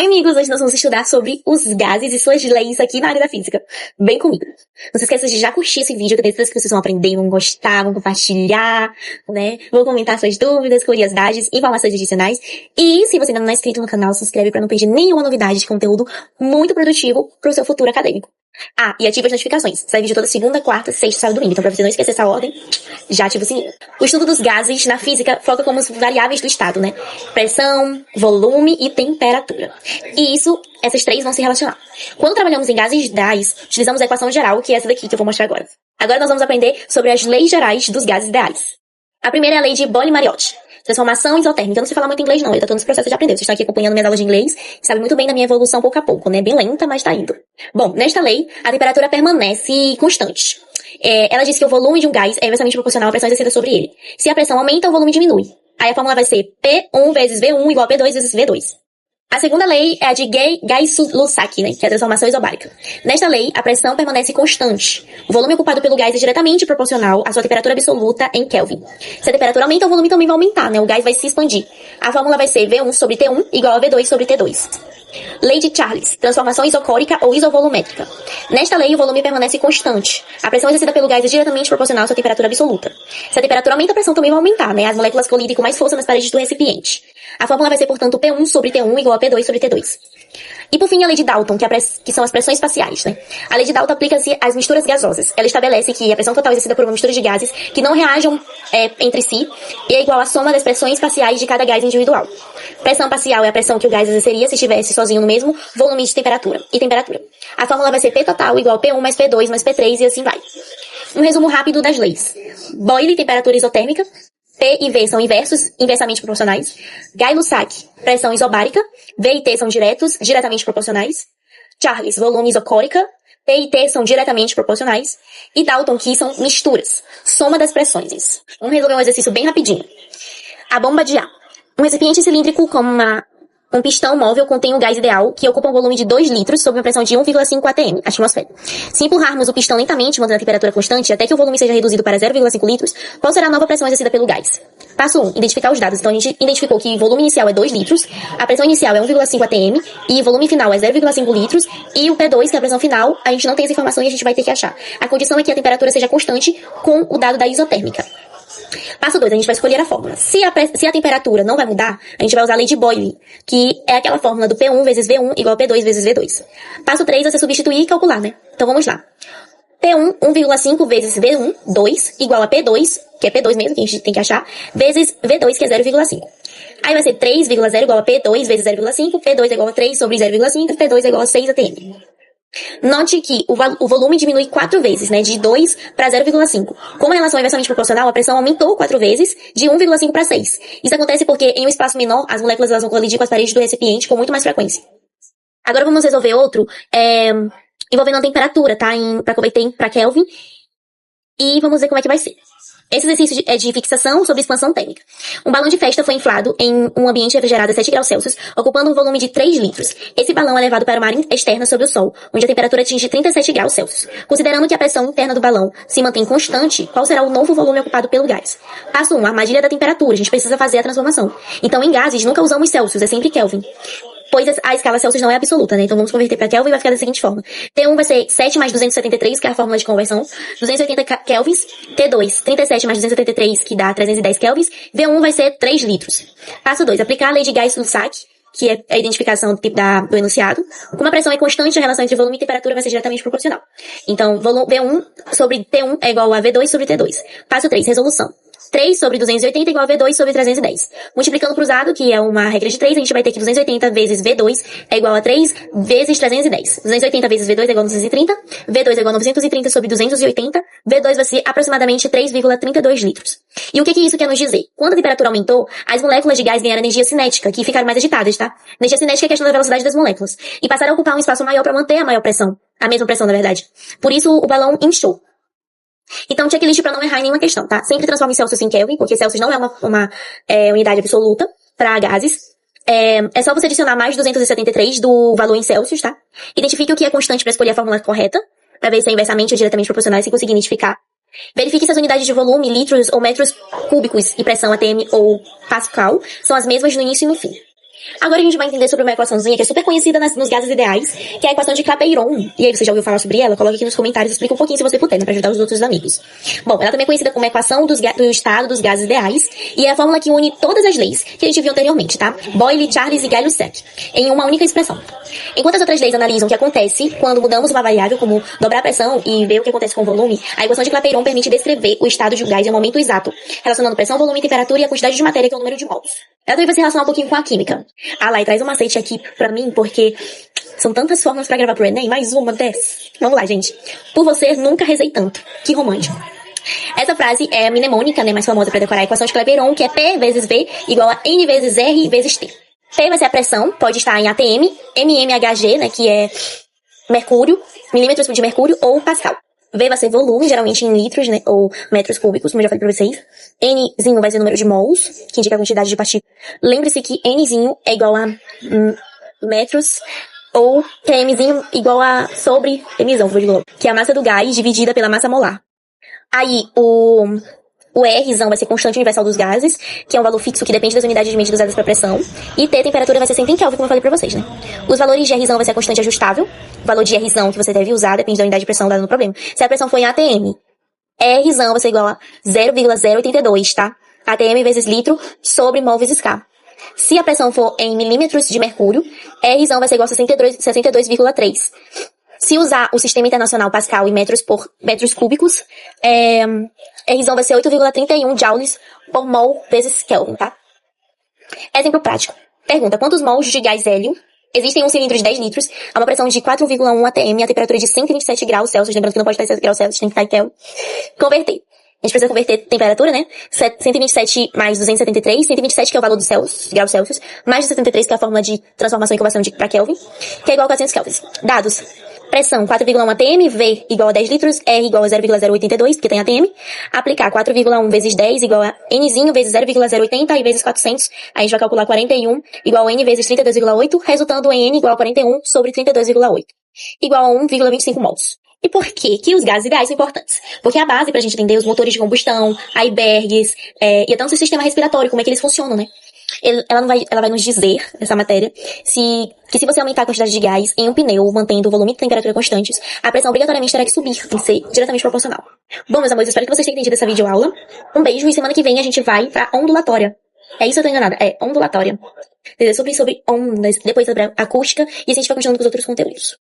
Oi, amigos! Hoje nós vamos estudar sobre os gases e suas leis aqui na área da física. Vem comigo. Não se esqueça de já curtir esse vídeo, que eu tenho certeza que vocês vão aprender, vão gostar, vão compartilhar, né? Vão comentar suas dúvidas, curiosidades, informações adicionais. E se você ainda não é inscrito no canal, se inscreve para não perder nenhuma novidade de conteúdo muito produtivo para o seu futuro acadêmico. Ah, e ativa as notificações. Sai vídeo toda segunda, quarta, sexta, sábado e domingo. Então, pra você não esquecer essa ordem, já ativa o sininho. O estudo dos gases na física foca como as variáveis do estado, né? Pressão, volume e temperatura. E essas três vão se relacionar. Quando trabalhamos em gases ideais, utilizamos a equação geral, que é essa daqui que eu vou mostrar agora. Agora nós vamos aprender sobre as leis gerais dos gases ideais. A primeira é a lei de Boyle-Mariotti. Transformação isotérmica. Eu não sei falar muito inglês, não. Eu tô nesse processo de aprender. Vocês estão aqui acompanhando minhas aulas de inglês. Sabe muito bem da minha evolução pouco a pouco, né? Bem lenta, mas tá indo. Bom, nesta lei, a temperatura permanece constante. Ela diz que o volume de um gás é inversamente proporcional à pressão exercida sobre ele. Se a pressão aumenta, o volume diminui. Aí a fórmula vai ser P1 vezes V1 igual a P2 vezes V2. A segunda lei é a de Gay-Lussac, né, que é a transformação isobárica. Nesta lei, a pressão permanece constante. O volume ocupado pelo gás é diretamente proporcional à sua temperatura absoluta em Kelvin. Se a temperatura aumenta, o volume também vai aumentar, né? O gás vai se expandir. A fórmula vai ser V1 sobre T1 igual a V2 sobre T2. Lei de Charles, transformação isocórica ou isovolumétrica. Nesta lei, o volume permanece constante. A pressão exercida pelo gás é diretamente proporcional à sua temperatura absoluta. Se a temperatura aumenta, a pressão também vai aumentar, né? As moléculas colidem com mais força nas paredes do recipiente. A fórmula vai ser, portanto, P1 sobre T1 igual a P2 sobre T2. E por fim, a lei de Dalton, que são as pressões parciais, né? A lei de Dalton aplica-se às misturas gasosas. Ela estabelece que a pressão total exercida por uma mistura de gases que não reajam entre si é igual à soma das pressões parciais de cada gás individual. Pressão parcial é a pressão que o gás exerceria se estivesse sozinho no mesmo volume de temperatura. A fórmula vai ser P total igual a P1 mais P2 mais P3 e assim vai. Um resumo rápido das leis. Boyle, temperatura isotérmica. P e V são inversamente proporcionais. Gay-Lussac, pressão isobárica. V e T são diretamente proporcionais. Charles, volume isocórica. P e T são diretamente proporcionais. E Dalton, que são misturas, soma das pressões. Vamos resolver um exercício bem rapidinho. A bomba de ar. Um recipiente cilíndrico com um pistão móvel contém um gás ideal que ocupa um volume de 2 litros sob uma pressão de 1,5 atm, atmosfera. Se empurrarmos o pistão lentamente, mantendo a temperatura constante, até que o volume seja reduzido para 0,5 litros, qual será a nova pressão exercida pelo gás? Passo 1. Identificar os dados. Então a gente identificou que o volume inicial é 2 litros, a pressão inicial é 1,5 atm e o volume final é 0,5 litros e o P2, que é a pressão final, a gente não tem essa informação e a gente vai ter que achar. A condição é que a temperatura seja constante com o dado da isotérmica. Passo 2, a gente vai escolher a fórmula. Se a temperatura não vai mudar, a gente vai usar a lei de Boyle, que é aquela fórmula do P1 vezes V1 igual a P2 vezes V2. Passo 3, você substituir e calcular, né? Então vamos lá. P1, 1,5 vezes V1, 2, igual a P2, que é P2 mesmo, que a gente tem que achar, vezes V2, que é 0,5. Aí vai ser 3,0 igual a P2 vezes 0,5, P2 é igual a 3 sobre 0,5, P2 é igual a 6 atm. Note que o volume diminui 4 vezes, né? De 2 para 0,5. Como a relação é inversamente proporcional, a pressão aumentou 4 vezes, de 1,5 para 6. Isso acontece porque em um espaço menor, as moléculas elas vão colidir com as paredes do recipiente com muito mais frequência. Agora vamos resolver outro, envolvendo a temperatura, tá? Para converter para Kelvin. E vamos ver como é que vai ser. Esse exercício é de fixação sobre expansão térmica. Um balão de festa foi inflado em um ambiente refrigerado a 7 graus Celsius, ocupando um volume de 3 litros. Esse balão é levado para uma área externa sob o Sol, onde a temperatura atinge 37 graus Celsius. Considerando que a pressão interna do balão se mantém constante, qual será o novo volume ocupado pelo gás? Passo 1, armadilha da temperatura. A gente precisa fazer a transformação. Então, em gases, nunca usamos Celsius, é sempre Kelvin. Pois a escala Celsius não é absoluta, né? Então vamos converter para Kelvin e vai ficar da seguinte forma. T1 vai ser 7 mais 273, que é a fórmula de conversão. 280 kelvins. T2, 37 mais 273, que dá 310 kelvins. V1 vai ser 3 litros. Passo 2. Aplicar a lei de Gay-Lussac, que é a identificação do enunciado. Como a pressão é constante, a relação entre volume e temperatura vai ser diretamente proporcional. Então, V1 sobre T1 é igual a V2 sobre T2. Passo 3. Resolução. 3 sobre 280 igual a V2 sobre 310. Multiplicando cruzado, que é uma regra de 3, a gente vai ter que 280 vezes V2 é igual a 3 vezes 310. 280 vezes V2 é igual a 930. V2 é igual a 930 sobre 280. V2 vai ser aproximadamente 3,32 litros. E o que isso quer nos dizer? Quando a temperatura aumentou, as moléculas de gás ganharam energia cinética, que ficaram mais agitadas, tá? Energia cinética é a questão da velocidade das moléculas. E passaram a ocupar um espaço maior para manter a maior pressão. A mesma pressão, na verdade. Por isso, o balão inchou. Então, checklist para não errar em nenhuma questão, tá? Sempre transforme Celsius em Kelvin, porque Celsius não é uma unidade absoluta para gases. É só você adicionar mais 273 do valor em Celsius, tá? Identifique o que é constante para escolher a fórmula correta, para ver se é inversamente ou diretamente proporcional, se conseguir identificar. Verifique se as unidades de volume, litros ou metros cúbicos e pressão atm ou pascal são as mesmas no início e no fim. Agora a gente vai entender sobre uma equaçãozinha que é super conhecida nos gases ideais, que é a equação de Clapeyron. E aí, você já ouviu falar sobre ela? Coloca aqui nos comentários, explica um pouquinho se você puder, né, pra ajudar os outros amigos. Bom, ela também é conhecida como a equação do estado dos gases ideais, e é a fórmula que une todas as leis que a gente viu anteriormente, tá? Boyle, Charles e Gay-Lussac, em uma única expressão. Enquanto as outras leis analisam o que acontece quando mudamos uma variável, como dobrar a pressão e ver o que acontece com o volume, a equação de Clapeyron permite descrever o estado de um gás em um momento exato, relacionando pressão, volume, temperatura e a quantidade de matéria, que é o número de mols. Ela também vai se relacionar um pouquinho com a química. Ah lá, e traz um macete aqui pra mim, porque são tantas formas pra gravar pro Enem, mais uma dessas. Vamos lá, gente. Por você, nunca rezei tanto. Que romântico. Essa frase é a mnemônica, né, mais famosa pra decorar a equação de Clapeyron, que é P vezes V igual a N vezes R vezes T. P vai ser a pressão, pode estar em ATM, mmHg, né, que é mercúrio, milímetros de mercúrio, ou pascal. V vai ser volume, geralmente em litros, né, ou metros cúbicos, como eu já falei pra vocês. Nzinho vai ser o número de mols, que indica a quantidade de partículas. Lembre-se que Nzinho é igual a metros, ou que é Mzinho igual a sobre Mzão, que é a massa do gás dividida pela massa molar. Aí, o Rzão vai ser constante universal dos gases, que é um valor fixo que depende das unidades de medida usadas para pressão. E T, temperatura, vai ser sempre em Kelvin, como eu falei pra vocês, né? Os valores de Rzão vai ser a constante ajustável. O valor de Rzão que você deve usar depende da unidade de pressão dada no problema. Se a pressão for em ATM, Rzão vai ser igual a 0,082, tá? ATM vezes litro sobre mol vezes K. Se a pressão for em milímetros de mercúrio, Rzão vai ser igual a 62,3. Se usar o sistema internacional Pascal em metros por metros cúbicos, Rzão vai ser 8,31 joules por mol vezes Kelvin, tá? Exemplo prático. Pergunta: quantos mols de gás hélio existem em um cilindro de 10 litros a uma pressão de 4,1 atm e a temperatura de 127 graus Celsius? Lembrando que não pode estar em graus Celsius, tem que estar em Kelvin. Converter. A gente precisa converter temperatura, né? 127 mais 273, 127 que é o valor do graus Celsius, mais 273 que é a fórmula de transformação e conversão para Kelvin, que é igual a 400 kelvins. Dados: pressão 4,1 atm, V igual a 10 litros, R igual a 0,082, porque tem atm. Aplicar 4,1 vezes 10 igual a Nzinho vezes 0,080 e vezes 400. Aí a gente vai calcular 41 igual a N vezes 32,8, resultando em N igual a 41 sobre 32,8, igual a 1,25 mols. E por que os gases ideais são importantes? Porque é a base pra gente entender os motores de combustão, icebergs, e até o seu sistema respiratório, como é que eles funcionam, né? Ela vai nos dizer, essa matéria, que se você aumentar a quantidade de gás em um pneu, mantendo o volume e a temperatura constantes, a pressão obrigatoriamente terá que subir, tem que ser diretamente proporcional. Bom, meus amores, espero que vocês tenham entendido essa videoaula. Um beijo, e semana que vem a gente vai pra ondulatória. É isso, eu tô enganada? É, ondulatória. Entendeu? Sobre ondas, depois sobre acústica, e a gente vai continuando com os outros conteúdos.